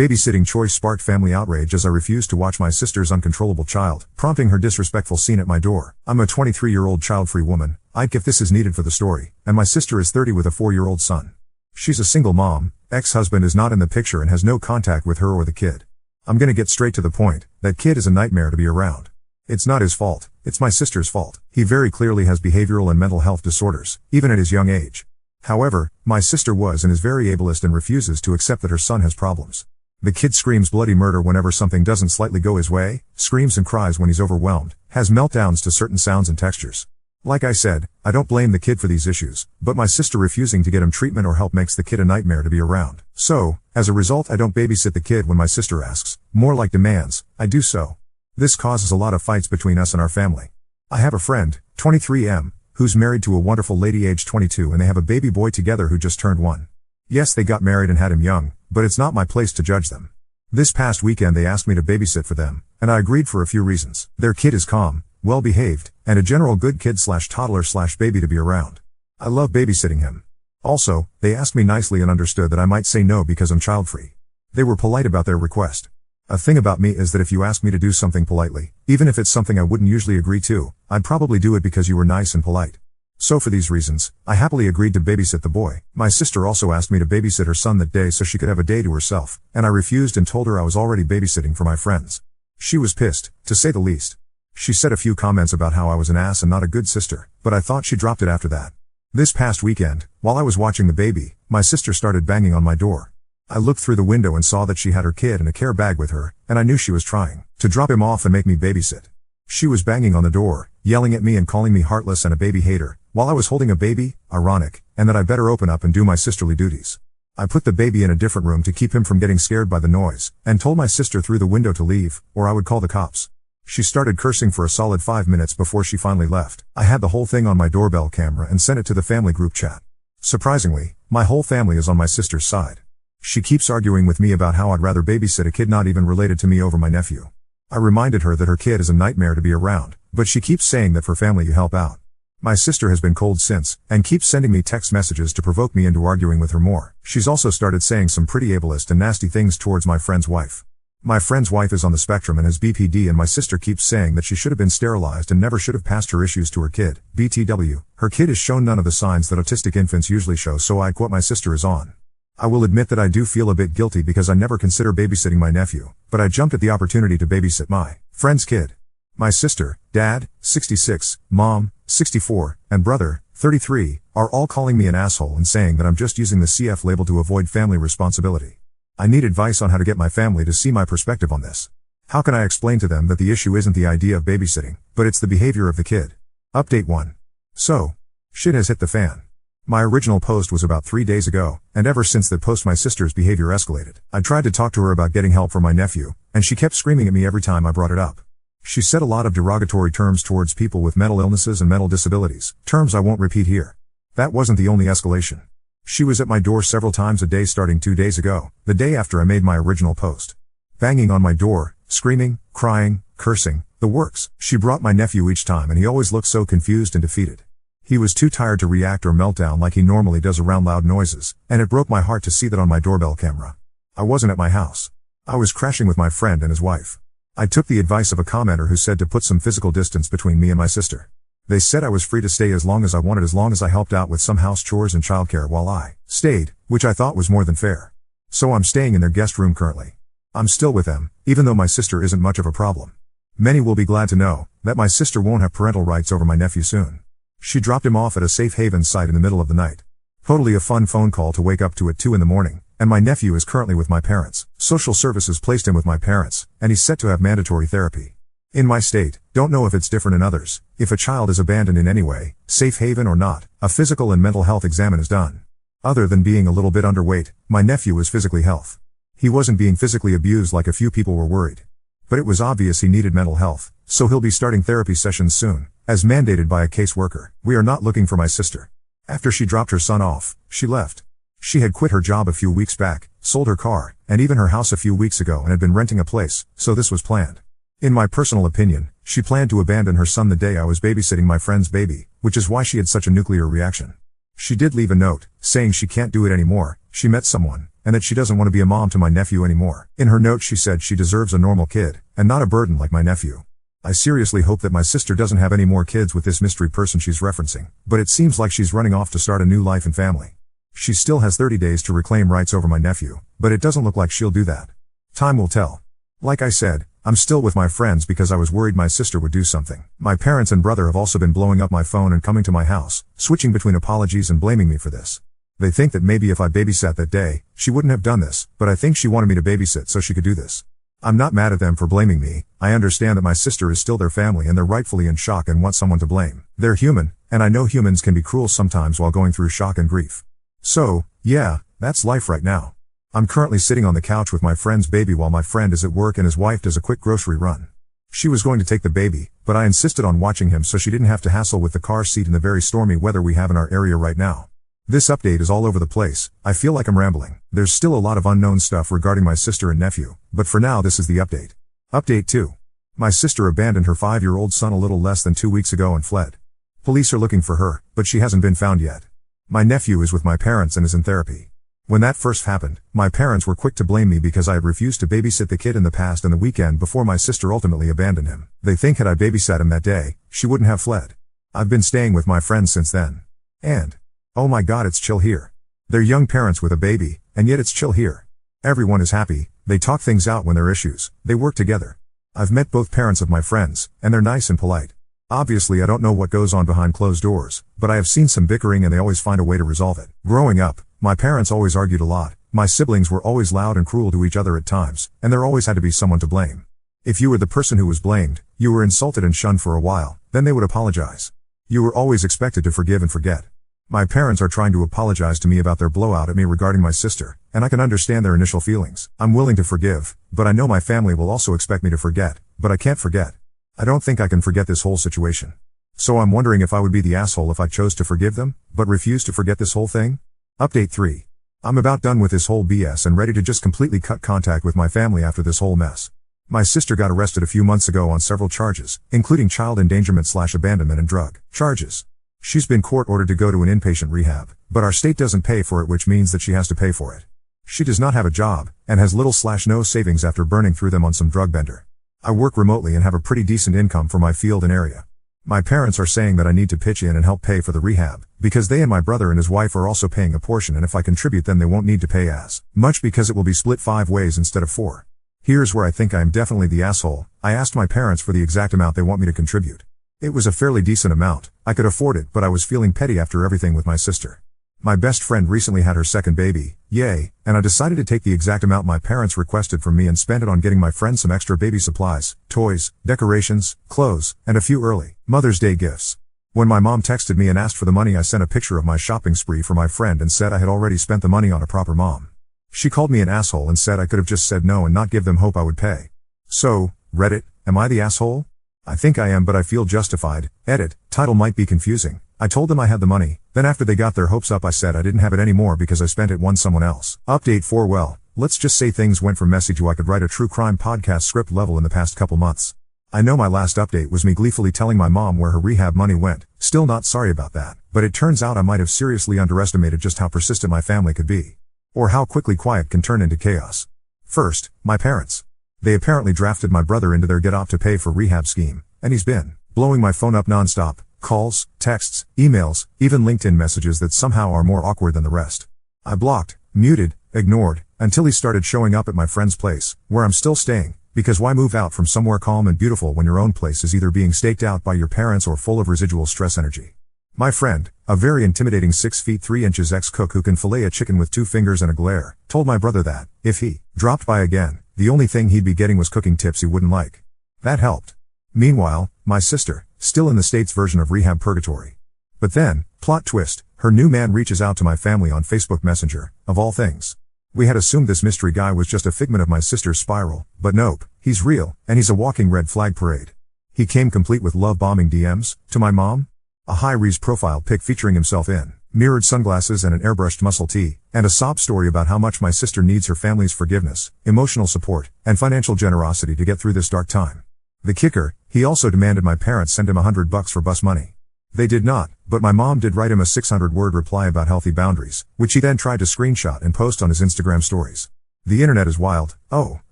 Babysitting choice sparked family outrage as I refused to watch my sister's uncontrollable child, prompting her disrespectful scene at my door. I'm a 23-year-old child-free woman, if this is needed for the story, and my sister is 30 with a 4-year-old son. She's a single mom, ex-husband is not in the picture and has no contact with her or the kid. I'm gonna get straight to the point, that kid is a nightmare to be around. It's not his fault, it's my sister's fault. He very clearly has behavioral and mental health disorders, even at his young age. However, my sister was and is very ableist and refuses to accept that her son has problems. The kid screams bloody murder whenever something doesn't slightly go his way, screams and cries when he's overwhelmed, has meltdowns to certain sounds and textures. Like I said, I don't blame the kid for these issues, but my sister refusing to get him treatment or help makes the kid a nightmare to be around. So, as a result I don't babysit the kid when my sister asks, more like demands, I do so. This causes a lot of fights between us and our family. I have a friend, 23M, who's married to a wonderful lady aged 22 and they have a baby boy together who just turned 1. Yes, they got married and had him young, but it's not my place to judge them. This past weekend they asked me to babysit for them, and I agreed for a few reasons. Their kid is calm, well-behaved, and a general good kid/toddler/baby to be around. I love babysitting him. Also, they asked me nicely and understood that I might say no because I'm child-free. They were polite about their request. A thing about me is that if you ask me to do something politely, even if it's something I wouldn't usually agree to, I'd probably do it because you were nice and polite. So for these reasons, I happily agreed to babysit the boy. My sister also asked me to babysit her son that day so she could have a day to herself, and I refused and told her I was already babysitting for my friends. She was pissed, to say the least. She said a few comments about how I was an ass and not a good sister, but I thought she dropped it after that. This past weekend, while I was watching the baby, my sister started banging on my door. I looked through the window and saw that she had her kid in a care bag with her, and I knew she was trying to drop him off and make me babysit. She was banging on the door, yelling at me and calling me heartless and a baby hater, while I was holding a baby, ironic, and that I better open up and do my sisterly duties. I put the baby in a different room to keep him from getting scared by the noise, and told my sister through the window to leave, or I would call the cops. She started cursing for a solid 5 minutes before she finally left. I had the whole thing on my doorbell camera and sent it to the family group chat. Surprisingly, my whole family is on my sister's side. She keeps arguing with me about how I'd rather babysit a kid not even related to me over my nephew. I reminded her that her kid is a nightmare to be around, but she keeps saying that for family you help out. My sister has been cold since, and keeps sending me text messages to provoke me into arguing with her more. She's also started saying some pretty ableist and nasty things towards my friend's wife. My friend's wife is on the spectrum and has BPD, and my sister keeps saying that she should have been sterilized and never should have passed her issues to her kid, BTW. Her kid has shown none of the signs that autistic infants usually show, so I quote my sister is on. I will admit that I do feel a bit guilty because I never consider babysitting my nephew, but I jumped at the opportunity to babysit my friend's kid. My sister, dad, 66, mom, 64, and brother, 33, are all calling me an asshole and saying that I'm just using the CF label to avoid family responsibility. I need advice on how to get my family to see my perspective on this. How can I explain to them that the issue isn't the idea of babysitting, but it's the behavior of the kid? Update 1. So, shit has hit the fan. My original post was about 3 days ago, and ever since that post my sister's behavior escalated. I tried to talk to her about getting help for my nephew, and she kept screaming at me every time I brought it up. She said a lot of derogatory terms towards people with mental illnesses and mental disabilities, terms I won't repeat here. That wasn't the only escalation. She was at my door several times a day starting 2 days ago, the day after I made my original post. Banging on my door, screaming, crying, cursing, the works. She brought my nephew each time and he always looked so confused and defeated. He was too tired to react or melt down like he normally does around loud noises, and it broke my heart to see that on my doorbell camera. I wasn't at my house. I was crashing with my friend and his wife. I took the advice of a commenter who said to put some physical distance between me and my sister. They said I was free to stay as long as I wanted, as long as I helped out with some house chores and childcare while I stayed, which I thought was more than fair. So I'm staying in their guest room currently. I'm still with them, even though my sister isn't much of a problem. Many will be glad to know that my sister won't have parental rights over my nephew soon. She dropped him off at a safe haven site in the middle of the night. Totally a fun phone call to wake up to at 2 in the morning, and my nephew is currently with my parents. Social services placed him with my parents, and he's set to have mandatory therapy. In my state, don't know if it's different in others, if a child is abandoned in any way, safe haven or not, a physical and mental health exam is done. Other than being a little bit underweight, my nephew was physically healthy. He wasn't being physically abused like a few people were worried. But it was obvious he needed mental health, so he'll be starting therapy sessions soon, as mandated by a caseworker. We are not looking for my sister. After she dropped her son off, she left. She had quit her job a few weeks back, sold her car, and even her house a few weeks ago, and had been renting a place, so this was planned. In my personal opinion, she planned to abandon her son the day I was babysitting my friend's baby, which is why she had such a nuclear reaction. She did leave a note, saying she can't do it anymore, she met someone, and that she doesn't want to be a mom to my nephew anymore. In her note she said she deserves a normal kid, and not a burden like my nephew. I seriously hope that my sister doesn't have any more kids with this mystery person she's referencing, but it seems like she's running off to start a new life and family. She still has 30 days to reclaim rights over my nephew, but it doesn't look like she'll do that. Time will tell. Like I said, I'm still with my friends because I was worried my sister would do something. My parents and brother have also been blowing up my phone and coming to my house, switching between apologies and blaming me for this. They think that maybe if I babysat that day, she wouldn't have done this, but I think she wanted me to babysit so she could do this. I'm not mad at them for blaming me. I understand that my sister is still their family and they're rightfully in shock and want someone to blame. They're human, and I know humans can be cruel sometimes while going through shock and grief. So, yeah, that's life right now. I'm currently sitting on the couch with my friend's baby while my friend is at work and his wife does a quick grocery run. She was going to take the baby, but I insisted on watching him so she didn't have to hassle with the car seat in the very stormy weather we have in our area right now. This update is all over the place. I feel like I'm rambling. There's still a lot of unknown stuff regarding my sister and nephew, but for now this is the update. Update 2. My sister abandoned her 5-year-old son a little less than 2 weeks ago and fled. Police are looking for her, but she hasn't been found yet. My nephew is with my parents and is in therapy. When that first happened, my parents were quick to blame me because I had refused to babysit the kid in the past and the weekend before my sister ultimately abandoned him. They think had I babysat him that day, she wouldn't have fled. I've been staying with my friends since then. And oh my god, it's chill here. They're young parents with a baby, and yet it's chill here. Everyone is happy, they talk things out when there are issues, they work together. I've met both parents of my friends, and they're nice and polite. Obviously I don't know what goes on behind closed doors, but I have seen some bickering and they always find a way to resolve it. Growing up, my parents always argued a lot, my siblings were always loud and cruel to each other at times, and there always had to be someone to blame. If you were the person who was blamed, you were insulted and shunned for a while, then they would apologize. You were always expected to forgive and forget. My parents are trying to apologize to me about their blowout at me regarding my sister, and I can understand their initial feelings. I'm willing to forgive, but I know my family will also expect me to forget, but I can't forget. I don't think I can forget this whole situation. So I'm wondering if I would be the asshole if I chose to forgive them, but refuse to forget this whole thing? Update 3. I'm about done with this whole BS and ready to just completely cut contact with my family after this whole mess. My sister got arrested a few months ago on several charges, including child endangerment/abandonment and drug charges. She's been court-ordered to go to an inpatient rehab, but our state doesn't pay for it, which means that she has to pay for it. She does not have a job, and has little/no savings after burning through them on some drug bender. I work remotely and have a pretty decent income for my field and area. My parents are saying that I need to pitch in and help pay for the rehab, because they and my brother and his wife are also paying a portion, and if I contribute then they won't need to pay as much because it will be split 5 ways instead of 4. Here's where I think I am definitely the asshole. I asked my parents for the exact amount they want me to contribute. It was a fairly decent amount, I could afford it, but I was feeling petty after everything with my sister. My best friend recently had her second baby, yay, and I decided to take the exact amount my parents requested from me and spend it on getting my friend some extra baby supplies, toys, decorations, clothes, and a few early Mother's Day gifts. When my mom texted me and asked for the money, I sent a picture of my shopping spree for my friend and said I had already spent the money on a proper mom. She called me an asshole and said I could have just said no and not give them hope I would pay. So, Reddit, am I the asshole? I think I am, but I feel justified. Edit, title might be confusing. I told them I had the money, then after they got their hopes up I said I didn't have it anymore because I spent it on someone else. Update 4. Well, let's just say things went from messy to I could write a true crime podcast script level in the past couple months. I know my last update was me gleefully telling my mom where her rehab money went, still not sorry about that, but it turns out I might have seriously underestimated just how persistent my family could be. Or how quickly quiet can turn into chaos. First, my parents. They apparently drafted my brother into their get-out to pay for rehab scheme, and he's been blowing my phone up nonstop. Calls, texts, emails, even LinkedIn messages that somehow are more awkward than the rest. I blocked, muted, ignored, until he started showing up at my friend's place, where I'm still staying, because why move out from somewhere calm and beautiful when your own place is either being staked out by your parents or full of residual stress energy? My friend, a very intimidating 6 feet 3 inches ex-cook who can fillet a chicken with 2 fingers and a glare, told my brother that, if he dropped by again, the only thing he'd be getting was cooking tips he wouldn't like. That helped. Meanwhile, my sister, still in the state's version of rehab purgatory. But then, plot twist, her new man reaches out to my family on Facebook Messenger, of all things. We had assumed this mystery guy was just a figment of my sister's spiral, but nope, he's real, and he's a walking red flag parade. He came complete with love-bombing DMs, to my mom, a high-res profile pic featuring himself in mirrored sunglasses and an airbrushed muscle tee, and a sob story about how much my sister needs her family's forgiveness, emotional support, and financial generosity to get through this dark time. The kicker, he also demanded my parents send him $100 for bus money. They did not, but my mom did write him a 600-word reply about healthy boundaries, which he then tried to screenshot and post on his Instagram stories. The internet is wild. Oh,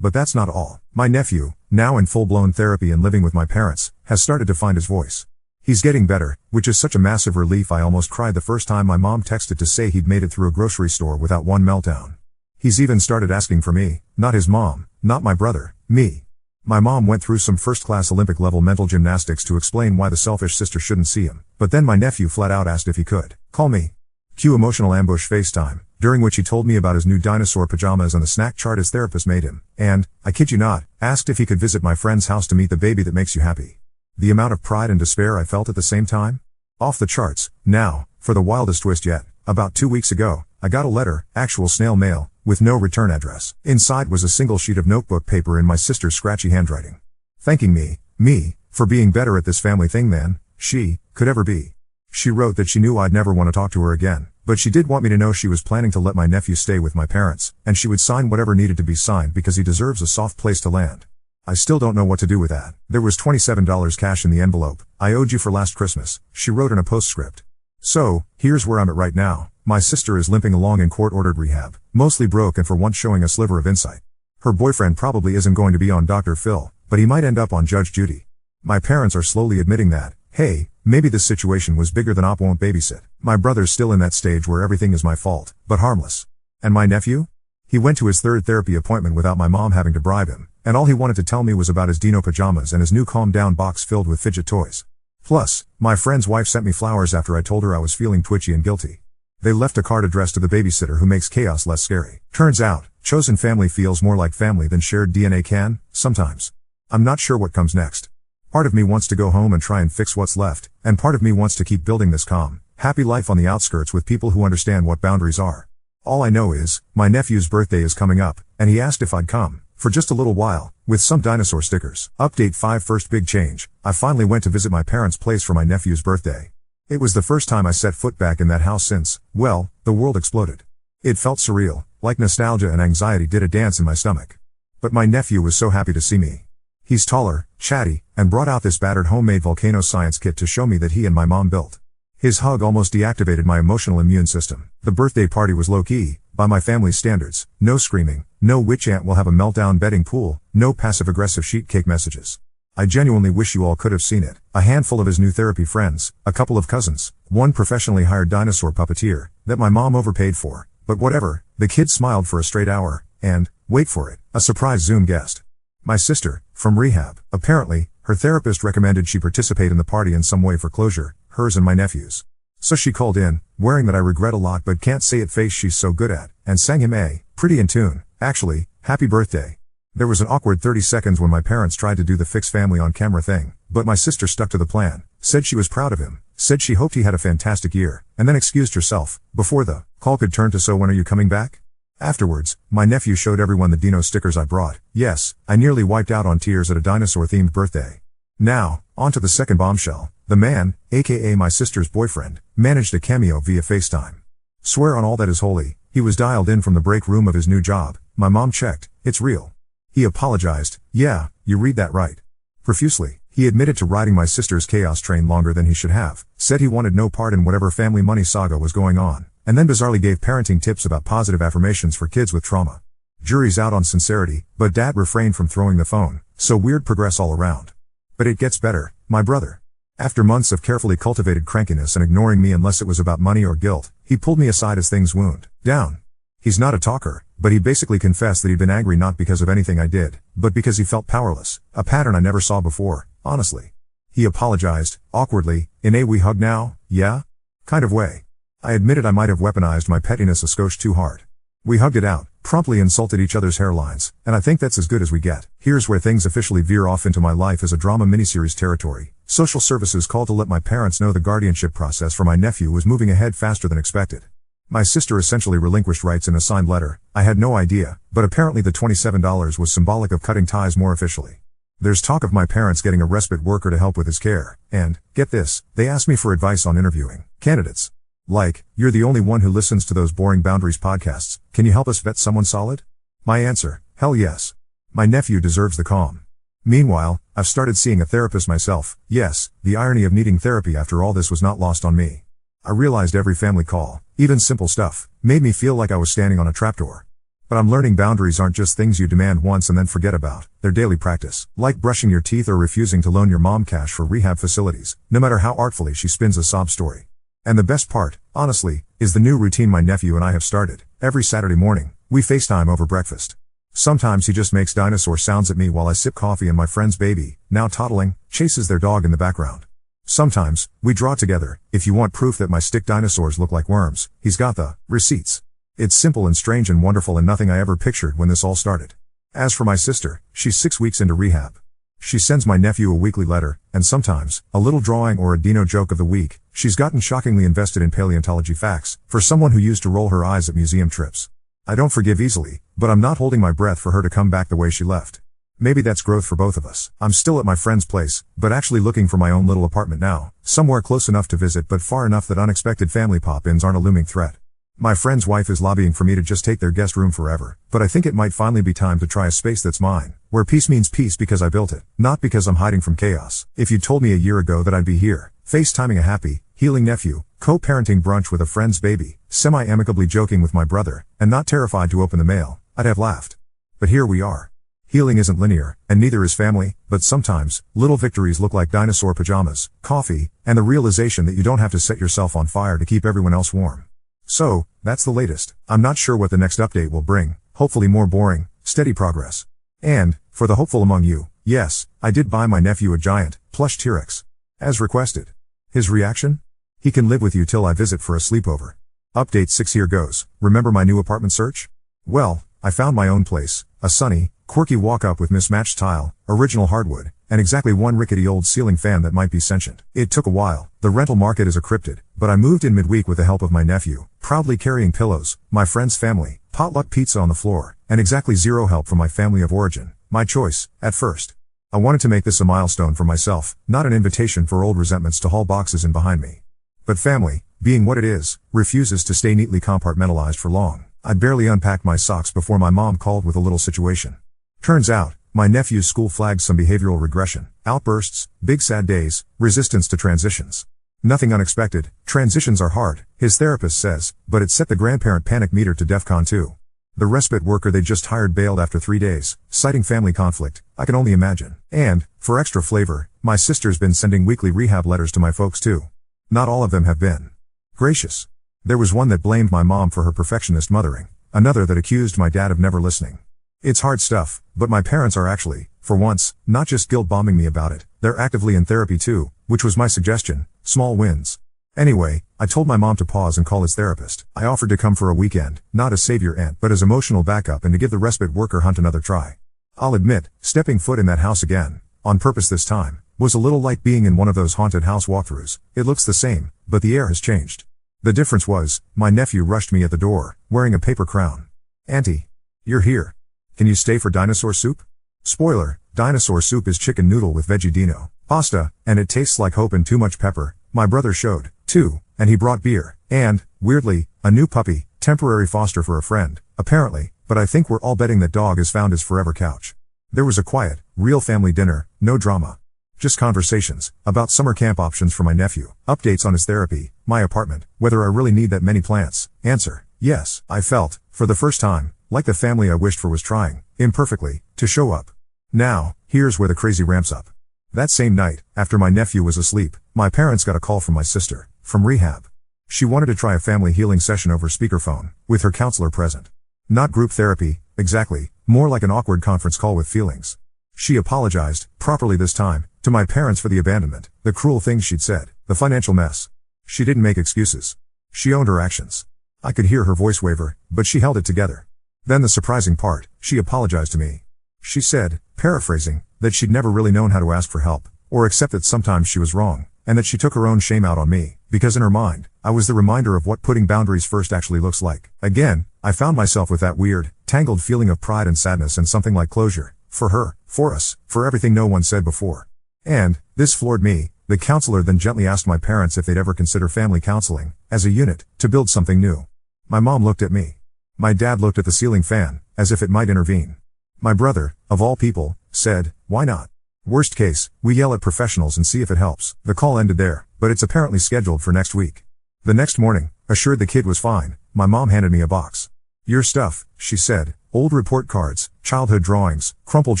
but that's not all. My nephew, now in full-blown therapy and living with my parents, has started to find his voice. He's getting better, which is such a massive relief I almost cried the first time my mom texted to say he'd made it through a grocery store without one meltdown. He's even started asking for me, not his mom, not my brother, me. My mom went through some first-class Olympic-level mental gymnastics to explain why the selfish sister shouldn't see him, but then my nephew flat out asked if he could call me. Cue emotional ambush FaceTime, during which he told me about his new dinosaur pajamas and the snack chart his therapist made him, and, I kid you not, asked if he could visit my friend's house to meet the baby that makes you happy. The amount of pride and despair I felt at the same time? Off the charts. Now, for the wildest twist yet, about 2 weeks ago, I got a letter, actual snail mail, with no return address. Inside was a single sheet of notebook paper in my sister's scratchy handwriting. Thanking me, for being better at this family thing than she could ever be. She wrote that she knew I'd never want to talk to her again, but she did want me to know she was planning to let my nephew stay with my parents, and she would sign whatever needed to be signed because he deserves a soft place to land. I still don't know what to do with that. There was $27 cash in the envelope. I owed you for last Christmas, she wrote in a postscript. So, here's where I'm at right now. My sister is limping along in court-ordered rehab, mostly broke and for once showing a sliver of insight. Her boyfriend probably isn't going to be on Dr. Phil, but he might end up on Judge Judy. My parents are slowly admitting that, hey, maybe this situation was bigger than Op won't babysit. My brother's still in that stage where everything is my fault, but harmless. And my nephew? He went to his third therapy appointment without my mom having to bribe him, and all he wanted to tell me was about his Dino pajamas and his new calm-down box filled with fidget toys. Plus, my friend's wife sent me flowers after I told her I was feeling twitchy and guilty. They left a card addressed to the babysitter who makes chaos less scary. Turns out, chosen family feels more like family than shared DNA can, sometimes. I'm not sure what comes next. Part of me wants to go home and try and fix what's left, and part of me wants to keep building this calm, happy life on the outskirts with people who understand what boundaries are. All I know is, my nephew's birthday is coming up, and he asked if I'd come, for just a little while, with some dinosaur stickers. Update 5 First big change. I finally went to visit my parents' place for my nephew's birthday. It was the first time I set foot back in that house since, well, the world exploded. It felt surreal, like nostalgia and anxiety did a dance in my stomach. But my nephew was so happy to see me. He's taller, chatty, and brought out this battered homemade volcano science kit to show me that he and my mom built. His hug almost deactivated my emotional immune system. The birthday party was low-key, by my family's standards. No screaming, no witch aunt will have a meltdown betting pool, no passive-aggressive sheet cake messages. I genuinely wish you all could have seen it. A handful of his new therapy friends, a couple of cousins, one professionally hired dinosaur puppeteer, that my mom overpaid for, but whatever, the kid smiled for a straight hour, and, wait for it, a surprise Zoom guest. My sister, from rehab. Apparently, her therapist recommended she participate in the party in some way for closure, hers and my nephew's. So she called in, wearing that I regret a lot but can't say it face she's so good at, and sang him a, pretty in tune, actually, happy birthday. There was an awkward 30 seconds when my parents tried to do the fix family on camera thing, but my sister stuck to the plan, said she was proud of him, said she hoped he had a fantastic year, and then excused herself, before the call could turn to so when are you coming back? Afterwards, my nephew showed everyone the Dino stickers I brought. Yes, I nearly wiped out on tears at a dinosaur-themed birthday. Now, on to the second bombshell. The man, aka my sister's boyfriend, managed a cameo via FaceTime. Swear on all that is holy, he was dialed in from the break room of his new job. My mom checked, it's real. He apologized, yeah, you read that right. Profusely, he admitted to riding my sister's chaos train longer than he should have, said he wanted no part in whatever family money saga was going on, and then bizarrely gave parenting tips about positive affirmations for kids with trauma. Jury's out on sincerity, but dad refrained from throwing the phone, so weird progress all around. But it gets better, my brother. After months of carefully cultivated crankiness and ignoring me unless it was about money or guilt, he pulled me aside as things wound down. He's not a talker, but he basically confessed that he'd been angry not because of anything I did, but because he felt powerless, a pattern I never saw before, honestly. He apologized, awkwardly, in a we hug now, yeah? kind of way. I admitted I might have weaponized my pettiness a skosh too hard. We hugged it out, promptly insulted each other's hairlines, and I think that's as good as we get. Here's where things officially veer off into my life as a drama miniseries territory. Social services called to let my parents know the guardianship process for my nephew was moving ahead faster than expected. My sister essentially relinquished rights in a signed letter. I had no idea, but apparently the $27 was symbolic of cutting ties more officially. There's talk of my parents getting a respite worker to help with his care, and, get this, they asked me for advice on interviewing candidates. Like, you're the only one who listens to those boring boundaries podcasts, can you help us vet someone solid? My answer, hell yes. My nephew deserves the calm. Meanwhile, I've started seeing a therapist myself. Yes, the irony of needing therapy after all this was not lost on me. I realized every family call, even simple stuff, made me feel like I was standing on a trapdoor. But I'm learning boundaries aren't just things you demand once and then forget about. They're daily practice, like brushing your teeth or refusing to loan your mom cash for rehab facilities, no matter how artfully she spins a sob story. And the best part, honestly, is the new routine my nephew and I have started. Every Saturday morning, we FaceTime over breakfast. Sometimes he just makes dinosaur sounds at me while I sip coffee and my friend's baby, now toddling, chases their dog in the background. Sometimes, we draw together. If you want proof that my stick dinosaurs look like worms, he's got the receipts. It's simple and strange and wonderful and nothing I ever pictured when this all started. As for my sister, she's 6 weeks into rehab. She sends my nephew a weekly letter, and sometimes, a little drawing or a dino joke of the week. She's gotten shockingly invested in paleontology facts, for someone who used to roll her eyes at museum trips. I don't forgive easily, but I'm not holding my breath for her to come back the way she left. Maybe that's growth for both of us. I'm still at my friend's place, but actually looking for my own little apartment now, somewhere close enough to visit but far enough that unexpected family pop-ins aren't a looming threat. My friend's wife is lobbying for me to just take their guest room forever, but I think it might finally be time to try a space that's mine, where peace means peace because I built it, not because I'm hiding from chaos. If you told me a year ago that I'd be here, FaceTiming a happy, healing nephew, co-parenting brunch with a friend's baby, semi-amicably joking with my brother, and not terrified to open the mail, I'd have laughed. But here we are. Healing isn't linear, and neither is family, but sometimes, little victories look like dinosaur pajamas, coffee, and the realization that you don't have to set yourself on fire to keep everyone else warm. So, that's the latest. I'm not sure what the next update will bring, hopefully more boring, steady progress. And, for the hopeful among you, yes, I did buy my nephew a giant, plush T-Rex. As requested. His reaction? He can live with you till I visit for a sleepover. Update 6 here goes. Remember my new apartment search? Well, I found my own place, a sunny, quirky walk-up with mismatched tile, original hardwood, and exactly one rickety old ceiling fan that might be sentient. It took a while. The rental market is a cryptid, but I moved in midweek with the help of my nephew, proudly carrying pillows, my friend's family, potluck pizza on the floor, and exactly zero help from my family of origin. My choice, at first. I wanted to make this a milestone for myself, not an invitation for old resentments to haul boxes in behind me. But family, being what it is, refuses to stay neatly compartmentalized for long. I barely unpacked my socks before my mom called with a little situation. Turns out, my nephew's school flagged some behavioral regression, outbursts, big sad days, resistance to transitions. Nothing unexpected. Transitions are hard, his therapist says, but it set the grandparent panic meter to DEFCON 2. The respite worker they just hired bailed after 3 days, citing family conflict. I can only imagine. And, for extra flavor, my sister's been sending weekly rehab letters to my folks too. Not all of them have been gracious. There was one that blamed my mom for her perfectionist mothering, another that accused my dad of never listening. It's hard stuff, but my parents are actually, for once, not just guilt-bombing me about it, they're actively in therapy too, which was my suggestion. Small wins. Anyway, I told my mom to pause and call his therapist. I offered to come for a weekend, not as savior aunt, but as emotional backup and to give the respite worker hunt another try. I'll admit, stepping foot in that house again, on purpose this time, was a little like being in one of those haunted house walkthroughs. It looks the same, but the air has changed. The difference was, my nephew rushed me at the door, wearing a paper crown. "Auntie, you're here. Can you stay for dinosaur soup?" Spoiler, dinosaur soup is chicken noodle with veggie dino pasta, and it tastes like hope and too much pepper. My brother showed, too, and he brought beer, and, weirdly, a new puppy, temporary foster for a friend, apparently, but I think we're all betting that dog has found his forever couch. There was a quiet, real family dinner, no drama. Just conversations, about summer camp options for my nephew, updates on his therapy, my apartment, whether I really need that many plants. Answer, yes. I felt, for the first time, like the family I wished for was trying, imperfectly, to show up. Now, here's where the crazy ramps up. That same night, after my nephew was asleep, my parents got a call from my sister, from rehab. She wanted to try a family healing session over speakerphone, with her counselor present. Not group therapy, exactly, more like an awkward conference call with feelings. She apologized, properly this time, to my parents for the abandonment, the cruel things she'd said, the financial mess. She didn't make excuses. She owned her actions. I could hear her voice waver, but she held it together. Then the surprising part, she apologized to me. She said, paraphrasing, that she'd never really known how to ask for help, or accept that sometimes she was wrong, and that she took her own shame out on me, because in her mind, I was the reminder of what putting boundaries first actually looks like. Again, I found myself with that weird, tangled feeling of pride and sadness and something like closure, for her, for us, for everything no one said before. And, this floored me, the counselor then gently asked my parents if they'd ever consider family counseling, as a unit, to build something new. My mom looked at me. My dad looked at the ceiling fan, as if it might intervene. My brother, of all people, said, "Why not? Worst case, we yell at professionals and see if it helps." The call ended there, but it's apparently scheduled for next week. The next morning, assured the kid was fine, my mom handed me a box. "Your stuff," she said, "old report cards, childhood drawings, crumpled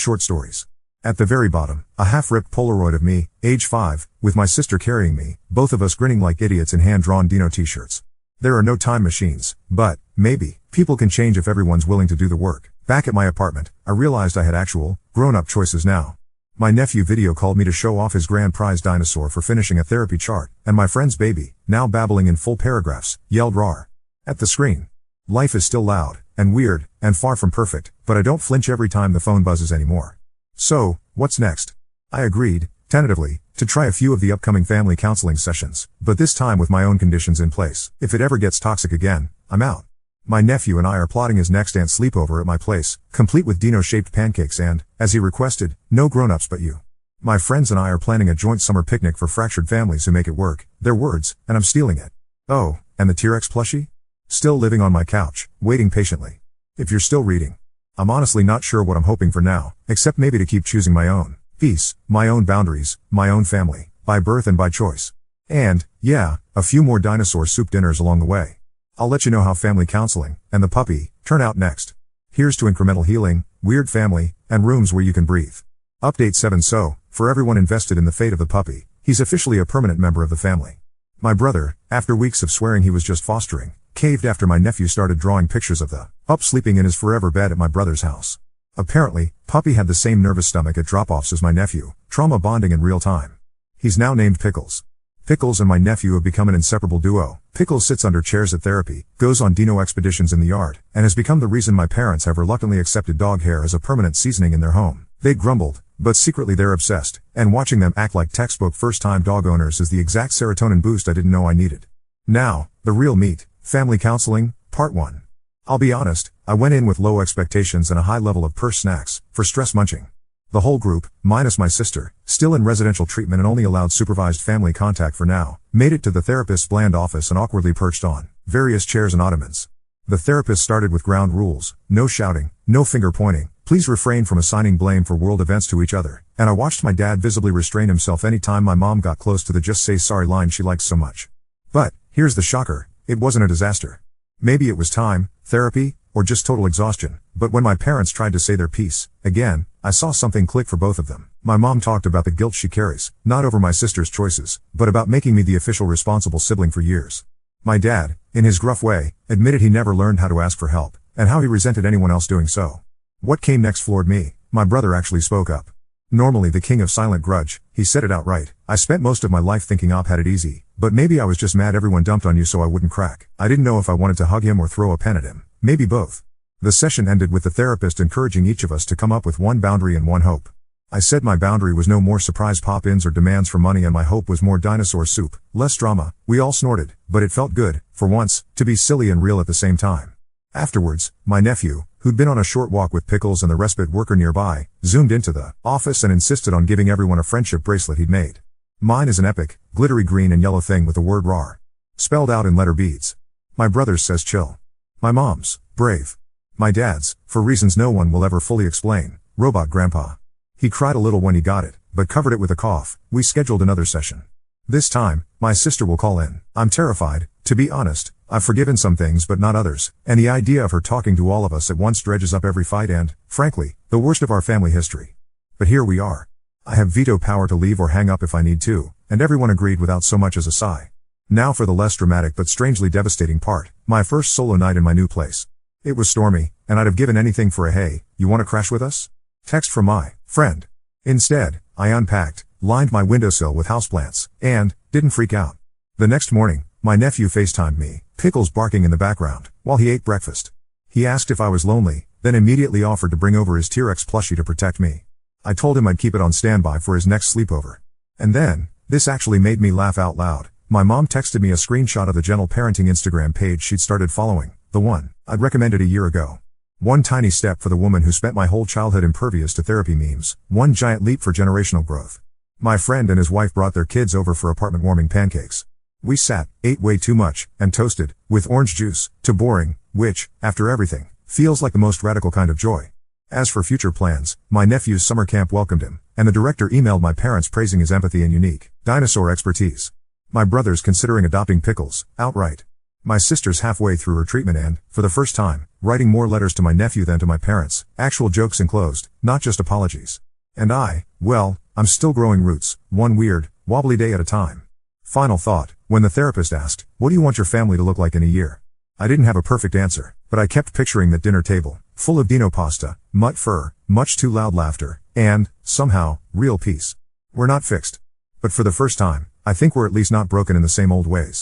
short stories." At the very bottom, a half-ripped Polaroid of me, age 5, with my sister carrying me, both of us grinning like idiots in hand-drawn Dino t-shirts. There are no time machines, but, maybe, people can change if everyone's willing to do the work. Back at my apartment, I realized I had actual, grown-up choices now. My nephew video called me to show off his grand prize dinosaur for finishing a therapy chart, and my friend's baby, now babbling in full paragraphs, yelled "rawr" at the screen. Life is still loud, and weird, and far from perfect, but I don't flinch every time the phone buzzes anymore. So, what's next? I agreed, tentatively, to try a few of the upcoming family counseling sessions, but this time with my own conditions in place. If it ever gets toxic again, I'm out. My nephew and I are plotting his next aunt sleepover at my place, complete with Dino-shaped pancakes and, as he requested, no grown-ups but you. My friends and I are planning a joint summer picnic for fractured families who make it work, their words, and I'm stealing it. Oh, and the T-Rex plushie? Still living on my couch, waiting patiently. If you're still reading. I'm honestly not sure what I'm hoping for now, except maybe to keep choosing my own peace, my own boundaries, my own family, by birth and by choice. And, yeah, a few more dinosaur soup dinners along the way. I'll let you know how family counseling, and the puppy, turn out next. Here's to incremental healing, weird family, and rooms where you can breathe. Update 7. So, for everyone invested in the fate of the puppy, he's officially a permanent member of the family. My brother, after weeks of swearing he was just fostering, caved after my nephew started drawing pictures of the pup sleeping in his forever bed at my brother's house. Apparently, Puppy had the same nervous stomach at drop-offs as my nephew, trauma bonding in real time. He's now named Pickles. Pickles and my nephew have become an inseparable duo. Pickles sits under chairs at therapy, goes on Dino expeditions in the yard, and has become the reason my parents have reluctantly accepted dog hair as a permanent seasoning in their home. They grumbled, but secretly they're obsessed, and watching them act like textbook first-time dog owners is the exact serotonin boost I didn't know I needed. Now, the real meat, family counseling, part 1. I'll be honest, I went in with low expectations and a high level of purse snacks, for stress munching. The whole group, minus my sister, still in residential treatment and only allowed supervised family contact for now, made it to the therapist's bland office and awkwardly perched on various chairs and ottomans. The therapist started with ground rules: no shouting, no finger pointing, please refrain from assigning blame for world events to each other, and I watched my dad visibly restrain himself any time my mom got close to the just say sorry line she likes so much. But, here's the shocker, it wasn't a disaster. Maybe it was time, therapy, or just total exhaustion, but when my parents tried to say their piece, again, I saw something click for both of them. My mom talked about the guilt she carries, not over my sister's choices, but about making me the official responsible sibling for years. My dad, in his gruff way, admitted he never learned how to ask for help, and how he resented anyone else doing so. What came next floored me. My brother actually spoke up. Normally the king of silent grudge, he said it outright. I spent most of my life thinking Op had it easy, but maybe I was just mad everyone dumped on you so I wouldn't crack. I didn't know if I wanted to hug him or throw a pen at him. Maybe both. The session ended with the therapist encouraging each of us to come up with one boundary and one hope. I said my boundary was no more surprise pop-ins or demands for money, and my hope was more dinosaur soup, less drama. We all snorted, but it felt good, for once, to be silly and real at the same time. Afterwards, my nephew, who'd been on a short walk with Pickles and the respite worker nearby, zoomed into the office and insisted on giving everyone a friendship bracelet he'd made. Mine is an epic, glittery green and yellow thing with the word "rawr" spelled out in letter beads. My brother's says chill. My mom's, brave. My dad's, for reasons no one will ever fully explain, robot grandpa. He cried a little when he got it, but covered it with a cough. We scheduled another session. This time, my sister will call in. I'm terrified, to be honest. I've forgiven some things but not others, and the idea of her talking to all of us at once dredges up every fight and, frankly, the worst of our family history. But here we are. I have veto power to leave or hang up if I need to, and everyone agreed without so much as a sigh. Now for the less dramatic but strangely devastating part, my first solo night in my new place. It was stormy, and I'd have given anything for a "hey, you wanna crash with us?" text from my friend. Instead, I unpacked, lined my windowsill with houseplants, and didn't freak out. The next morning, my nephew FaceTimed me, Pickles barking in the background, while he ate breakfast. He asked if I was lonely, then immediately offered to bring over his T-Rex plushie to protect me. I told him I'd keep it on standby for his next sleepover. And then, this actually made me laugh out loud. My mom texted me a screenshot of the Gentle Parenting Instagram page she'd started following, the one I'd recommended a year ago. One tiny step for the woman who spent my whole childhood impervious to therapy memes, one giant leap for generational growth. My friend and his wife brought their kids over for apartment warming pancakes. We sat, ate way too much, and toasted, with orange juice, to boring, which, after everything, feels like the most radical kind of joy. As for future plans, my nephew's summer camp welcomed him, and the director emailed my parents praising his empathy and unique dinosaur expertise. My brother's considering adopting Pickles, outright. My sister's halfway through her treatment and, for the first time, writing more letters to my nephew than to my parents, actual jokes enclosed, not just apologies. And well, I'm still growing roots, one weird, wobbly day at a time. Final thought, when the therapist asked, "What do you want your family to look like in a year?" I didn't have a perfect answer, but I kept picturing that dinner table, full of dino pasta, mutt fur, much too loud laughter, and, somehow, real peace. We're not fixed. But for the first time, I think we're at least not broken in the same old ways.